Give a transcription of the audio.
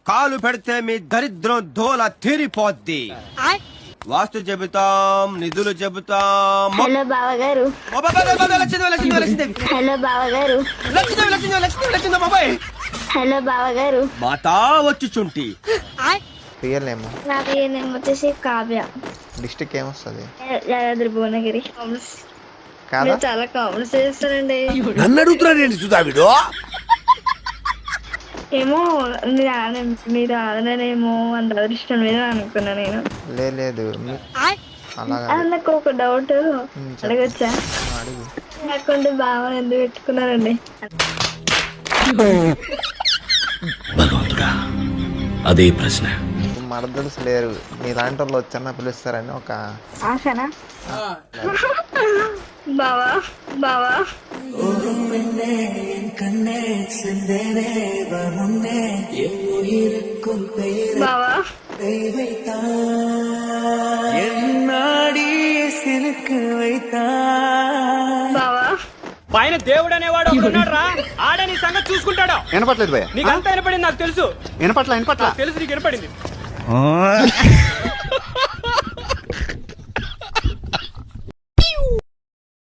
కాలు పెడితే మీ దరిద్రం దోల తీరిపోద్ది. వాస్తు చెబుతాం, నిధులు చెబుతాం. హలో బావగారు. హలో బావగారు. హలో బావగారు. మాతా వచ్చుచుంటి. రియల్ నేమ్ నా పేరు నేమ్ వచ్చేసి కావ్య. డిస్టిక్ ఏమొస్తుంది? యాదాద్రి భువనగిరి. కామెంట్స్ కాదా? మీరు చాలా కామెంట్స్ చేస్తారండి. నన్ను అడుగుతున్నాడు సుధావిడు. ఏమో మీరు ఆడనేమో అంత అదృష్టం మీద అనుకున్నా నేను. లేదు అలాగా నాకు ఒక డౌట్ అడగచ్చా? అడుగు. నాకుంటే బాగా ఎందుకు పెట్టుకున్నారండి? భగవంతుడా, అదే ప్రశ్న. మరదలు లేరు, నీలాంటి వాళ్ళు వచ్చన్నా పిలుస్తారని ఒక ఆశనా? బావా బావా బావా బావా పైన దేవుడు అనేవాడు ఒకడున్నాడు రా. ఆడ నీ సంగతి చూసుకుంటాడు. వినపట్లేదు భయ. నీకంతా వినపడింది, నాకు తెలుసు. వినపట్ల తెలుసు, నీకు వినపడింది.